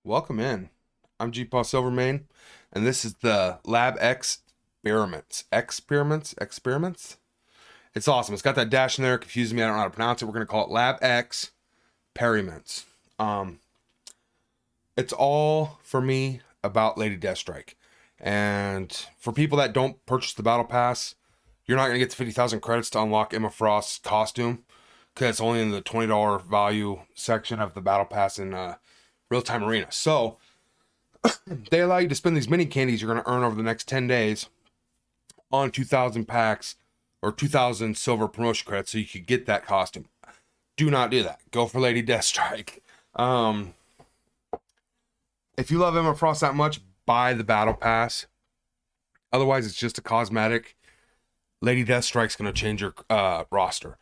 Welcome in. I'm GpaSilverMane, and this is the Lab Experiments. Experiments? It's awesome. It's got that dash in there. It confuses me. I don't know how to pronounce it. We're going to call it Lab Experiments. It's all, for me, about Lady Deathstrike. And for people that don't purchase the Battle Pass, you're not going to get the 50,000 credits to unlock Emma Frost's costume, because it's only in the $20 value section of the Battle Pass in Real-Time Arena. So they allow you to spend these mini candies you're going to earn over the next 10 days on 2,000 packs or 2,000 silver promotion credits so you could get that costume. Do not do that. Go for Lady Deathstrike. If you love Emma Frost that much, buy the Battle Pass. Otherwise, it's just a cosmetic. Lady Deathstrike's going to change your roster.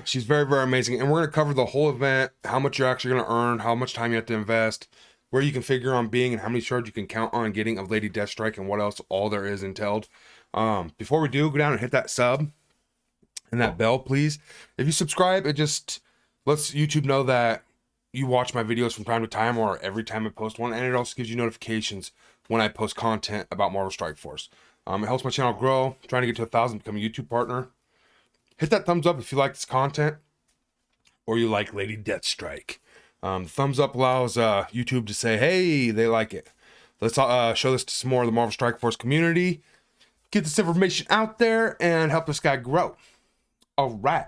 She's very, very amazing. And we're going to cover the whole event, how much you're actually going to earn, how much time you have to invest, where you can figure on being, and how many shards you can count on getting of Lady Deathstrike, and what else all there is entailed. Before we do, go down and hit that sub and that bell, please. If you subscribe, it just lets YouTube know that you watch my videos from time to time or every time I post one, and it also gives you notifications when I post content about Marvel Strike Force. It helps my channel grow. I'm trying to get to 1,000, become a YouTube partner. Hit that thumbs up if you like this content or you like Lady Deathstrike. The thumbs up allows YouTube to say, hey, they like it. Let's show this to some more of the Marvel Strike Force community. Get this information out there and help this guy grow. All right.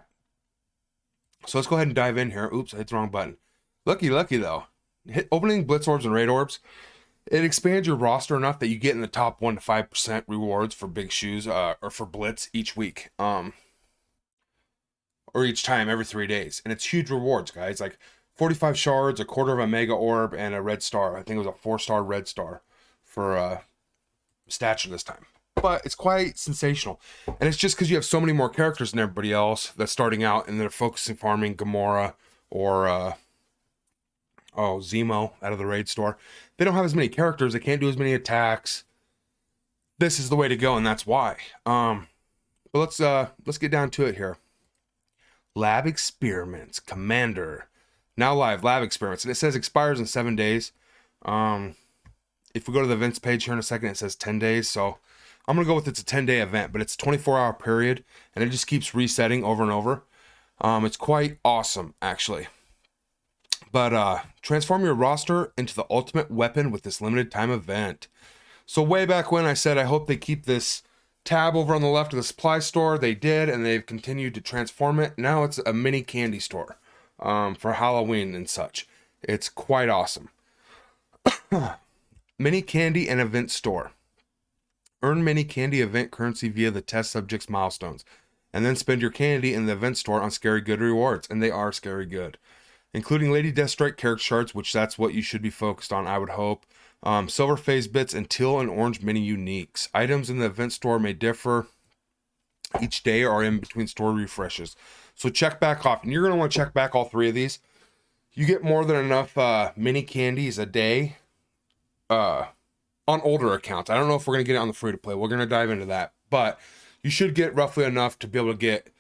So let's go ahead and dive in here. Oops, I hit the wrong button. Lucky though. Opening Blitz Orbs and Raid Orbs. It expands your roster enough that you get in the top 1 to 5% rewards for big shoes or for Blitz each week. Or each time every 3 days. And it's huge rewards, guys. Like 45 shards, a quarter of a mega orb, and a red star. I think it was a 4-star red star for stature this time. But it's quite sensational. And it's just because you have so many more characters than everybody else that's starting out and they're focusing farming Gamora or Zemo out of the raid store. They don't have as many characters. They can't do as many attacks. This is the way to go, and that's why. But let's get down to it here. Lab Experiments, Commander. Now live, Lab Experiments. And it says expires in 7 days. If we go to the events page here in a second, it says 10 days. So I'm going to go with it's a 10-day event, but it's a 24-hour period, and it just keeps resetting over and over. It's quite awesome, actually. But transform your roster into the ultimate weapon with this limited time event. So way back when I said I hope they keep this tab over on the left of the supply store, they did, and they've continued to transform it. Now it's a mini candy store for Halloween and such. It's quite awesome. Mini candy and event store. Earn mini candy event currency via the test subjects milestones, and then spend your candy in the event store on scary good rewards, and they are scary good, including Lady Deathstrike character shards, which that's what you should be focused on, I would hope. Silver phase bits and teal and orange mini uniques. Items in the event store may differ each day or in between store refreshes. So check back off. And you're going to want to check back all 3 of these. You get more than enough mini candies a day on older accounts. I don't know if we're going to get it on the free to play. We're going to dive into that. But you should get roughly enough to be able to get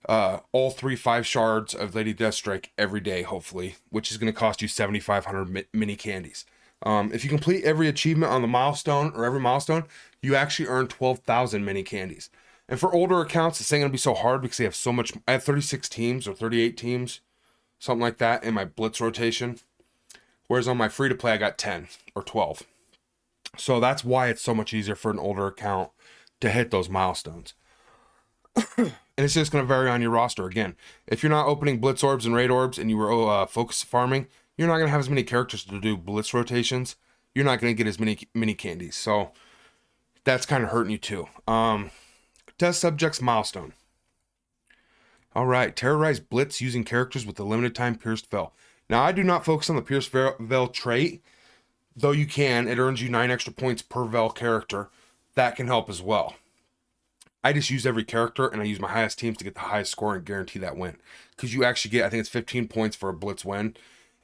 all 3 5 shards of Lady Deathstrike every day, hopefully, which is going to cost you 7,500 mini candies. If you complete every achievement on the milestone or every milestone, you actually earn 12,000 mini candies. And for older accounts, this ain't going to be so hard because they have so much. I have 36 teams or 38 teams, something like that in my Blitz rotation. Whereas on my free to play, I got 10 or 12. So that's why it's so much easier for an older account to hit those milestones. And it's just going to vary on your roster. Again, if you're not opening Blitz Orbs and Raid Orbs and you were focused farming, you're not going to have as many characters to do Blitz rotations. You're not going to get as many mini candies. So that's kind of hurting you too. Test subjects milestone. All right. Terrorize Blitz using characters with the limited time pierced veil. Now, I do not focus on the pierced veil trait, though you can. It earns you 9 extra points per veil character. That can help as well. I just use every character, and I use my highest teams to get the highest score and guarantee that win. Because you actually get, I think it's 15 points for a Blitz win,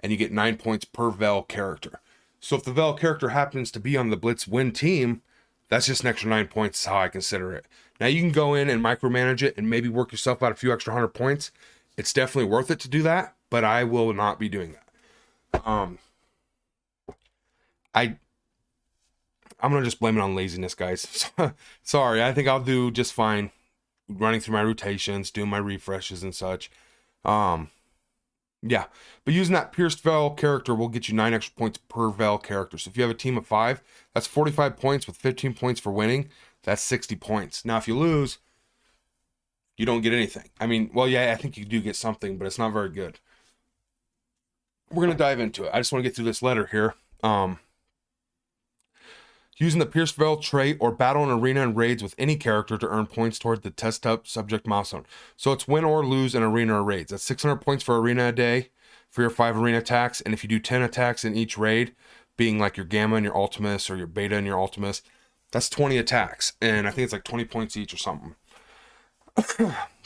and you get 9 points per Vel character. So if the Vel character happens to be on the Blitz win team, that's just an extra 9 points is how I consider it. Now you can go in and micromanage it and maybe work yourself out a few extra 100 points. It's definitely worth it to do that, but I will not be doing that. I'm gonna just blame it on laziness, guys. Sorry, I think I'll do just fine running through my rotations, doing my refreshes and such. Yeah, but using that pierced veil character will get you 9 extra points per veil character. So if you have a team of 5, that's 45 points with 15 points for winning. That's 60 points. Now, if you lose, you don't get anything. I mean, well, yeah, I think you do get something, but it's not very good. We're going to dive into it. I just want to get through this letter here. Using the pierced veil trait or battle in arena and raids with any character to earn points toward the test subject milestone. So it's win or lose in arena or raids. That's 600 points for arena a day for your 5 arena attacks. And if you do 10 attacks in each raid, being like your Gamma and your Ultimus or your Beta and your Ultimus, that's 20 attacks. And I think it's like 20 points each or something.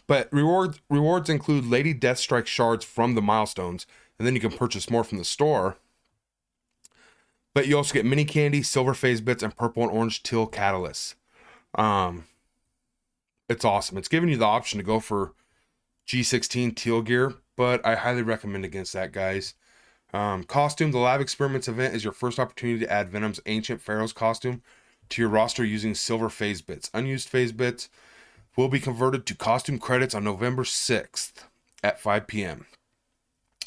But rewards include Lady DeathStrike shards from the milestones. And then you can purchase more from the store. But you also get mini candy, silver phase bits, and purple and orange teal catalysts. It's awesome. It's giving you the option to go for G16 teal gear, but I highly recommend against that, guys. Costume, the Lab Experiments event is your first opportunity to add Venom's Ancient Pharaoh's costume to your roster using silver phase bits. Unused phase bits will be converted to costume credits on November 6th at 5 p.m.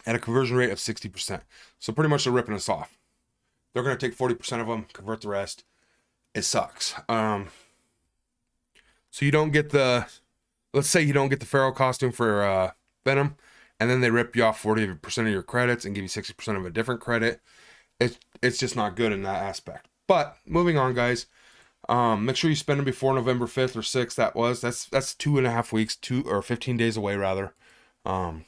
at a conversion rate of 60%. So pretty much they're ripping us off. They're going to take 40% of them, convert the rest. It sucks. So you don't get let's say you don't get the Pharaoh costume for Venom, and then they rip you off 40% of your credits and give you 60% of a different credit. It's just not good in that aspect. But moving on, guys. Make sure you spend them before November 5th or 6th. That's 2.5 weeks, 15 days away rather. But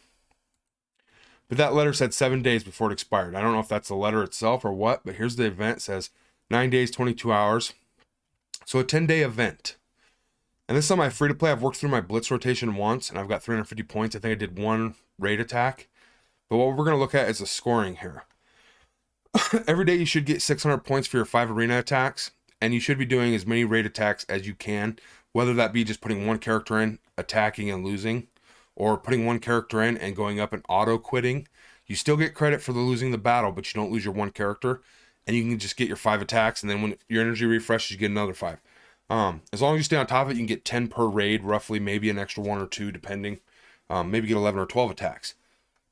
that letter said 7 days before it expired. I don't know if that's the letter itself or what, but here's the event. It says 9 days, 22 hours. So a 10-day event. And this is on my free-to-play. I've worked through my Blitz rotation once, and I've got 350 points. I think I did 1 raid attack. But what we're going to look at is the scoring here. Every day you should get 600 points for your 5 arena attacks, and you should be doing as many raid attacks as you can, whether that be just putting 1 character in, attacking and losing, or putting 1 character in and going up and auto-quitting. You still get credit for losing the battle, but you don't lose your 1 character. And you can just get your 5 attacks, and then when your energy refreshes, you get another 5. As long as you stay on top of it, you can get 10 per raid, roughly, maybe an extra 1 or 2, depending. Maybe get 11 or 12 attacks.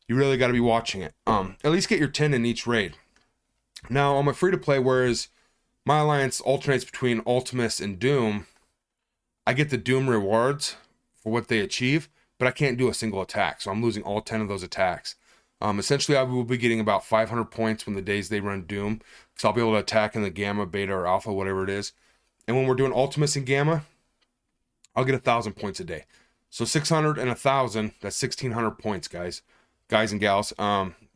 You really got to be watching it. At least get your 10 in each raid. Now, on my free-to-play, whereas my alliance alternates between Ultimus and Doom, I get the Doom rewards for what they achieve, but I can't do a single attack, so I'm losing all 10 of those attacks. Essentially, I will be getting about 500 points when the days they run Doom, because I'll be able to attack in the Gamma, Beta, or Alpha, whatever it is. And when we're doing Ultimus and Gamma, I'll get 1,000 points a day. So 600 and 1,000, that's 1,600 points, guys and gals.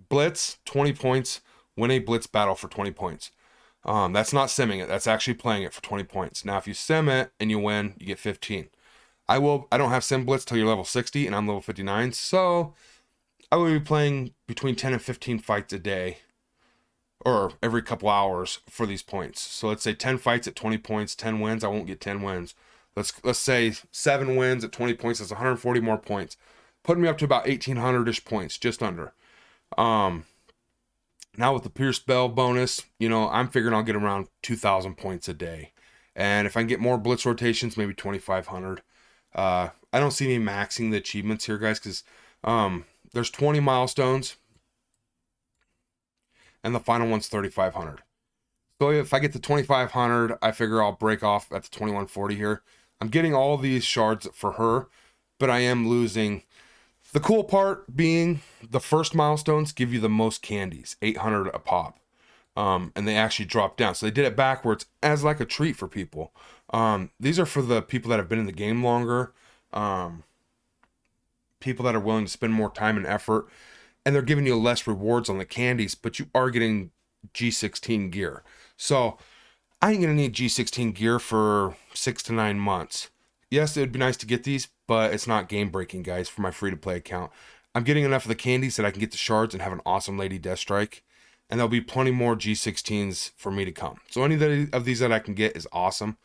Blitz, 20 points. Win a Blitz battle for 20 points. That's not simming it. That's actually playing it for 20 points. Now, if you sim it and you win, you get 15. I don't have Sim Blitz till you're level 60, and I'm level 59, so I will be playing between 10 and 15 fights a day, or every couple hours for these points. So let's say 10 fights at 20 points, 10 wins, I won't get 10 wins. Let's say 7 wins at 20 points, that's 140 more points. Putting me up to about 1,800-ish points, just under. Now with the Pierced Bell bonus, I'm figuring I'll get around 2,000 points a day. And if I can get more Blitz rotations, maybe 2,500. I don't see me maxing the achievements here, guys, because there's 20 milestones, and the final one's 3,500. So if I get to 2,500, I figure I'll break off at the 2,140 here. I'm getting all these shards for her, but I am losing. The cool part being the first milestones give you the most candies, 800 a pop. And they actually drop down. So they did it backwards as like a treat for people. These are for the people that have been in the game longer, people that are willing to spend more time and effort, and they're giving you less rewards on the candies, but you are getting G16 gear. So I ain't gonna need G16 gear for 6 to 9 months. Yes, it would be nice to get these, but it's not game breaking, guys, for my free-to-play account. I'm getting enough of the candies that I can get the shards and have an awesome Lady DeathStrike. And there'll be plenty more G16s for me to come. So any of these that I can get is awesome.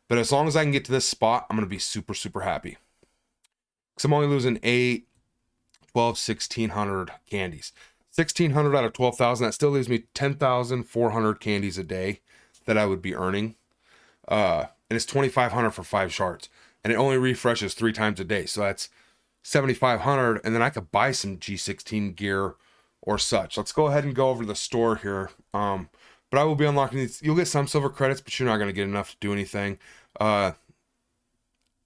But as long as I can get to this spot, I'm going to be super, super happy. Because I'm only losing 8, 12, 1,600 candies. 1,600 out of 12,000. That still leaves me 10,400 candies a day that I would be earning. And it's 2,500 for 5 shards. And it only refreshes 3 times a day. So that's 7,500. And then I could buy some G16 gear or such. Let's go ahead and go over to the store here. But I will be unlocking these. You'll get some silver credits, but you're not going to get enough to do anything. That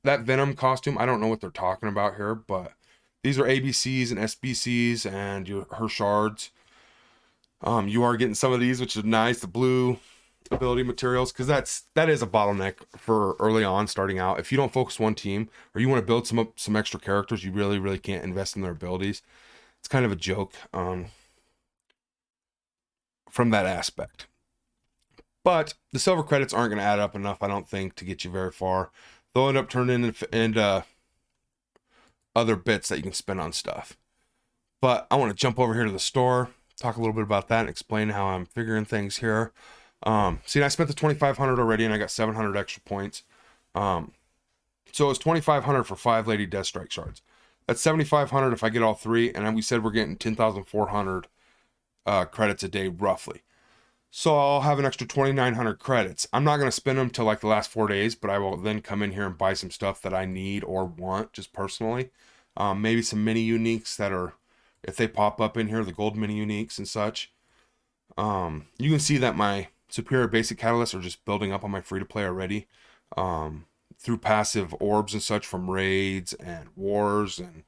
Venom costume, I don't know what they're talking about here, but these are ABCs and SBCs and her shards. You are getting some of these, which is nice. The blue ability materials, because that is a bottleneck for early on starting out. If you don't focus one team, or you want to build some extra characters, you really can't invest in their abilities. It's kind of a joke from that aspect. But the silver credits aren't going to add up enough, I don't think, to get you very far. They'll end up turning into other bits that you can spend on stuff. But I want to jump over here to the store, talk a little bit about that, and explain how I'm figuring things here. See, I spent the 2,500 already, and I got 700 extra points. So it was 2,500 for 5 Lady DeathStrike shards. That's 7,500 if I get all 3, and we said we're getting 10,400 credits a day, roughly. So I'll have an extra 2,900 credits. I'm not going to spend them till like the last 4 days, but I will then come in here and buy some stuff that I need or want, just personally. Maybe some mini uniques that are, if they pop up in here, the gold mini uniques and such. You can see that my superior basic catalysts are just building up on my free-to-play already. Through passive orbs and such from raids and wars and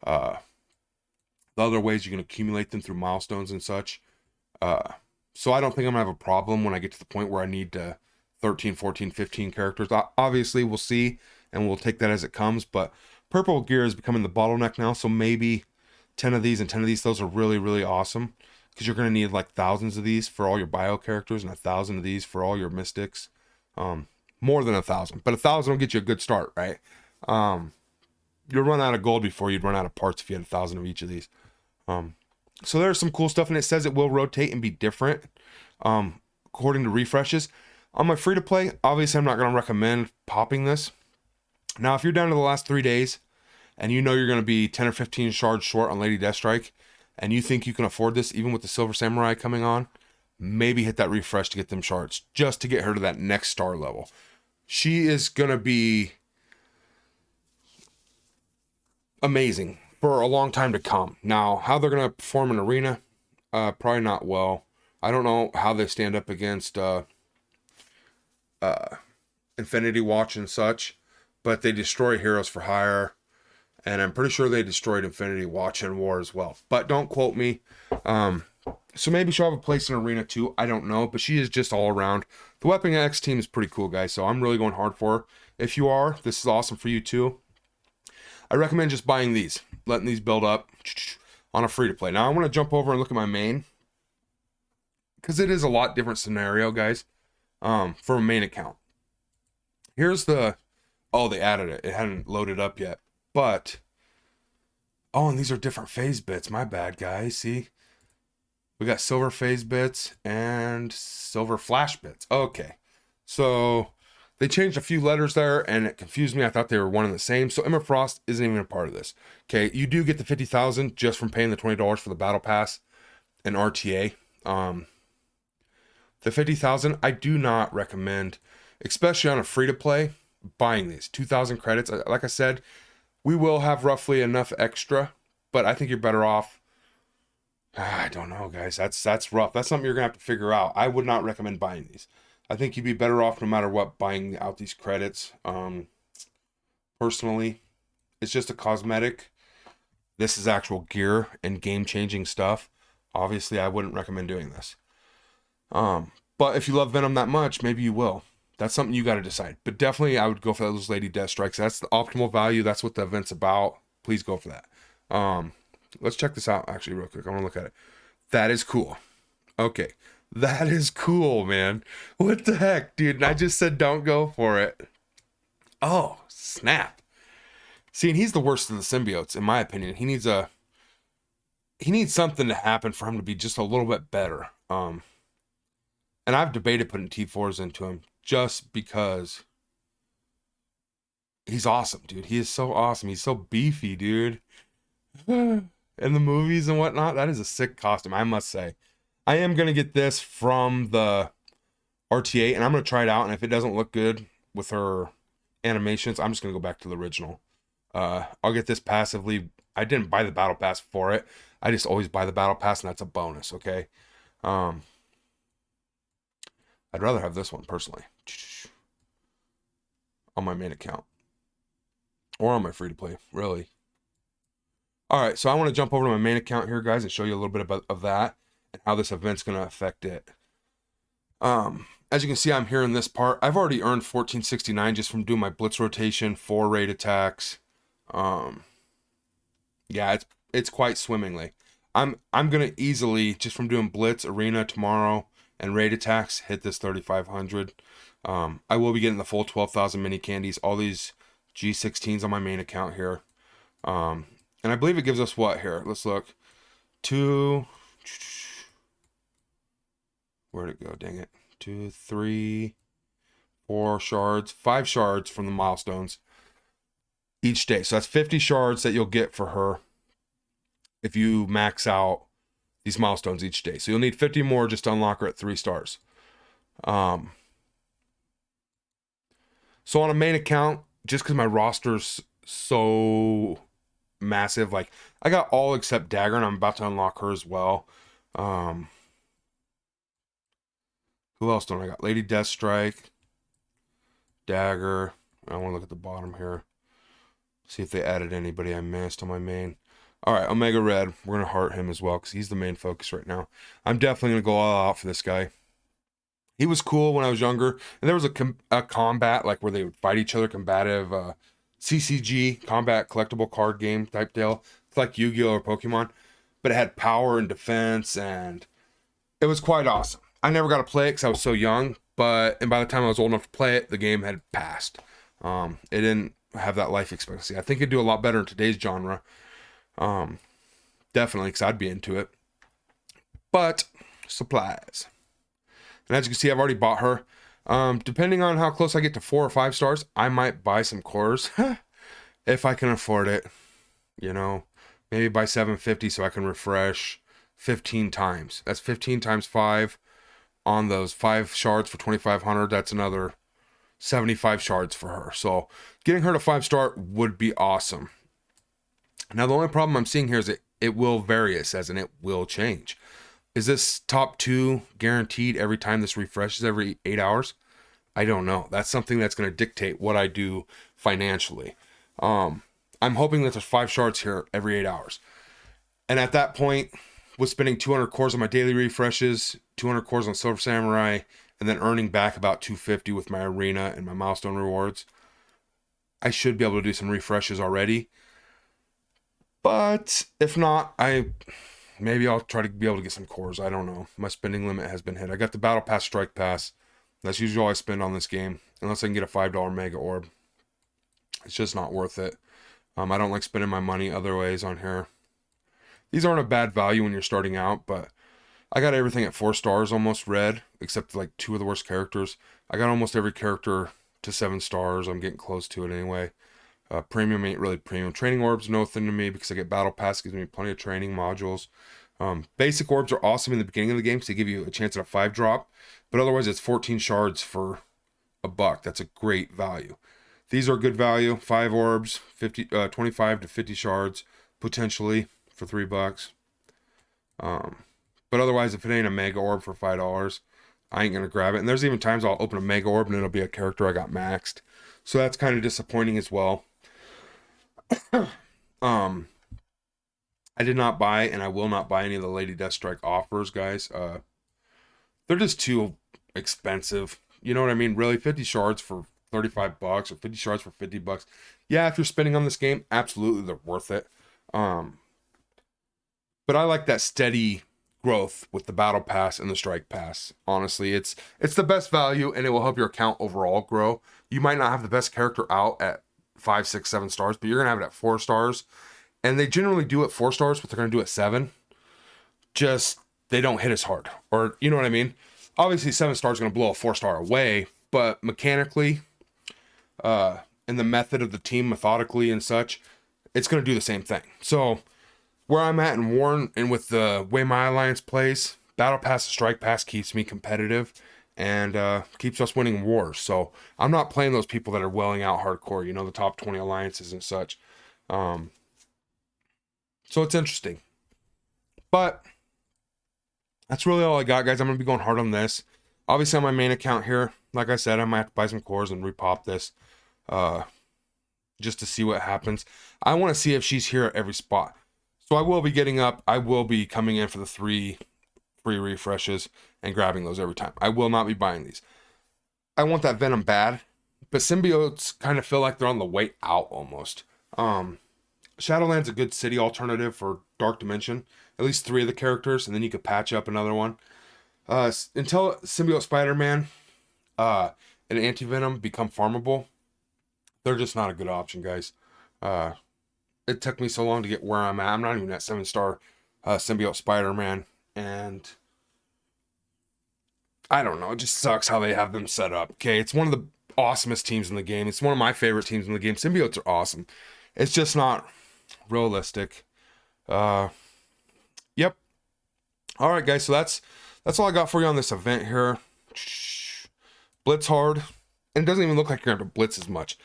the other ways you can accumulate them through milestones and such. So I don't think I'm going to have a problem when I get to the point where I need 13, 14, 15 characters. Obviously, we'll see, and we'll take that as it comes. But purple gear is becoming the bottleneck now, so maybe 10 of these and 10 of these. Those are really awesome, because you're going to need like thousands of these for all your bio characters and 1,000 of these for all your mystics. More than 1,000, but 1,000 will get you a good start, right? You'll run out of gold before you'd run out of parts if you had 1,000 of each of these. So there's some cool stuff, and it says it will rotate and be different according to refreshes. On my free-to-play, obviously I'm not going to recommend popping this. Now, if you're down to the last 3 days, and you know you're going to be 10 or 15 shards short on Lady DeathStrike, and you think you can afford this, even with the Silver Samurai coming on, maybe hit that refresh to get them shards, just to get her to that next star level. She is going to be amazing for a long time to come. Now, how they're going to perform in arena, probably not well. I don't know how they stand up against Infinity Watch and such, but they destroy heroes for hire, and I'm pretty sure they destroyed Infinity Watch in war as well. But don't quote me. So maybe she'll have a place in arena too. I don't know, but she is just all around. The Weapon X team is pretty cool, guys, so I'm really going hard for her. If you are, this is awesome for you too. I recommend just buying these, letting these build up on a free-to-play. Now, I want to jump over and look at my main, because it is a lot different scenario, guys, for a main account. Here's the... Oh, they added it. It hadn't loaded up yet. But... Oh, and these are different phase bits. My bad, guys. See? We got silver phase bits and silver flash bits. Okay. So... They changed a few letters there, and it confused me. I thought they were one and the same. So Emma Frost isn't even a part of this. Okay, you do get the 50,000 just from paying the $20 for the battle pass and RTA. The 50,000, I do not recommend, especially on a free-to-play, buying these. 2,000 credits. Like I said, we will have roughly enough extra, but I think you're better off. I don't know, guys. That's rough. That's something you're going to have to figure out. I would not recommend buying these. I think you'd be better off no matter what buying out these credits. Personally, it's just a cosmetic. This is actual gear and game-changing stuff. Obviously, I wouldn't recommend doing this. But if you love Venom that much, maybe you will. That's something you got to decide. But definitely, I would go for those Lady DeathStrikes. That's the optimal value. That's what the event's about. Please go for that. Let's check this out, actually, real quick. I want to look at it. That is cool. Okay. That is cool, man. What the heck, dude? And I just said don't go for it. Oh, snap. See, and he's the worst of the symbiotes, in my opinion. He needs something to happen for him to be just a little bit better. And I've debated putting T4s into him just because he's awesome, dude. He is so awesome. He's so beefy, dude. in the movies and whatnot. That is a sick costume, I must say. I am going to get this from the RTA, and I'm going to try it out, and if it doesn't look good with her animations, I'm just going to go back to the original. I'll get this passively. I didn't buy the battle pass for it. I just always buy the battle pass, and that's a bonus, okay? I'd rather have this one, personally, on my main account. Or on my free-to-play, really. Alright, so I want to jump over to my main account here, guys, and show you a little bit of that, and how this event's going to affect it. As you can see, I'm here in this part. I've already earned 1469 just from doing my blitz rotation, 4 raid attacks. Yeah, it's quite swimmingly. I'm gonna easily, just from doing blitz, arena tomorrow, and raid attacks, hit this 3,500. I will be getting the full 12,000 mini candies, all these G16s on my main account here. And I believe it gives us what here? Let's look. Where'd it go? Dang it. 2, 3, 4 shards, 5 shards from the milestones each day. So that's 50 shards that you'll get for her if you max out these milestones each day. So you'll need 50 more just to unlock her at 3 stars. So on a main account, just because my roster's so massive, like I got all except Dagger, and I'm about to unlock her as well. Who else don't I got? Lady DeathStrike, Dagger. I want to look at the bottom here. See if they added anybody I missed on my main. Alright, Omega Red. We're going to heart him as well because he's the main focus right now. I'm definitely going to go all out for this guy. He was cool when I was younger. And there was a combat like where they would fight each other, combative CCG, combat collectible card game type deal. It's like Yu-Gi-Oh! Or Pokemon. But it had power and defense, and it was quite awesome. I never got to play it because I was so young, and by the time I was old enough to play it, the game had passed. It didn't have that life expectancy. I think it'd do a lot better in today's genre. Definitely, because I'd be into it. But, supplies. And as you can see, I've already bought her. Depending on how close I get to 4 or 5 stars, I might buy some cores. If I can afford it. You know, maybe buy 750 so I can refresh 15 times. That's 15 times 5 on those 5 shards for 2,500. That's another 75 shards for her. So getting her to 5-star would be awesome. Now the only problem I'm seeing here is it will vary, it says, and it will change. Is this top 2 guaranteed every time this refreshes every 8 hours? I don't know. That's something that's going to dictate what I do financially. I'm hoping that there's 5 shards here every 8 hours. And at that point, with spending 200 cores on my daily refreshes, 200 cores on Silver Samurai, and then earning back about 250 with my arena and my milestone rewards, I should be able to do some refreshes already. But if not, maybe I'll try to be able to get some cores. I don't know. My spending limit has been hit. I got the Battle Pass Strike Pass. That's usually all I spend on this game, unless I can get a $5 Mega Orb. It's just not worth it. I don't like spending my money other ways on here. These aren't a bad value when you're starting out, but I got everything at 4 stars almost red, except like 2 of the worst characters. I got almost every character to 7 stars. I'm getting close to it anyway. Premium ain't really premium. Training orbs, no thing to me because I get battle pass, gives me plenty of training modules. Basic orbs are awesome in the beginning of the game because they give you a chance at a 5 drop, but otherwise it's 14 shards for $1. That's a great value. These are good value. 5 orbs, 25 to 50 shards potentially for $3. But otherwise, if it ain't a mega orb for $5, I ain't gonna grab it. And there's even times I'll open a mega orb and it'll be a character I got maxed, so that's kind of disappointing as well. I did not buy, and I will not buy any of the Lady DeathStrike offers, guys. They're just too expensive. You know what I mean? Really, 50 shards for $35 or 50 shards for $50. Yeah, if you're spending on this game, absolutely they're worth it. But I like that steady growth with the battle pass and the strike pass. Honestly, it's the best value, and it will help your account overall grow. You might not have the best character out at 5, 6, 7 stars, but you're gonna have it at 4 stars. And they generally do at 4 stars, but they're gonna do at 7. Just they don't hit as hard, or you know what I mean. Obviously, 7 stars is gonna blow a 4-star away, but mechanically, in the method of the team, methodically and such, it's gonna do the same thing. So where I'm at in war and with the way my alliance plays, Battle Pass and Strike Pass keeps me competitive and keeps us winning wars. So I'm not playing those people that are welling out hardcore, you know, the top 20 alliances and such. So it's interesting. But that's really all I got, guys. I'm going to be going hard on this. Obviously, on my main account here, like I said, I might have to buy some cores and repop this just to see what happens. I want to see if she's here at every spot. So I will be getting up. I will be coming in for the 3 free refreshes and grabbing those every time. I will not be buying these. I want that Venom bad, but symbiotes kind of feel like they're on the way out almost. Shadowland's a good city alternative for Dark Dimension. At least 3 of the characters, and then you could patch up another one. Until Symbiote Spider-Man and Anti-Venom become farmable, they're just not a good option, guys. It took me so long to get where I'm at. I'm not even at 7-star Symbiote Spider-Man, and I don't know. It just sucks how they have them set up. Okay, it's one of the awesomest teams in the game. It's one of my favorite teams in the game. Symbiotes are awesome. It's just not realistic. Yep. All right, guys. So that's all I got for you on this event here. Blitz hard. And it doesn't even look like you're going to have to blitz as much.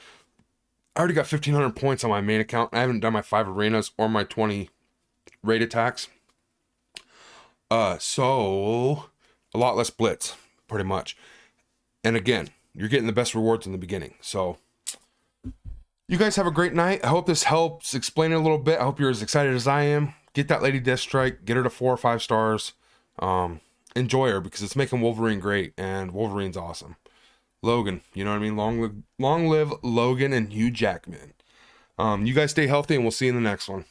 I already got 1,500 points on my main account. I haven't done my 5 arenas or my 20 raid attacks. So a lot less blitz, pretty much. And again, you're getting the best rewards in the beginning. So you guys have a great night. I hope this helps explain it a little bit. I hope you're as excited as I am. Get that Lady DeathStrike. Get her to 4 or 5 stars. Enjoy her because it's making Wolverine great, and Wolverine's awesome. Logan, you know what I mean? Long live Logan and Hugh Jackman. You guys stay healthy, and we'll see you in the next one.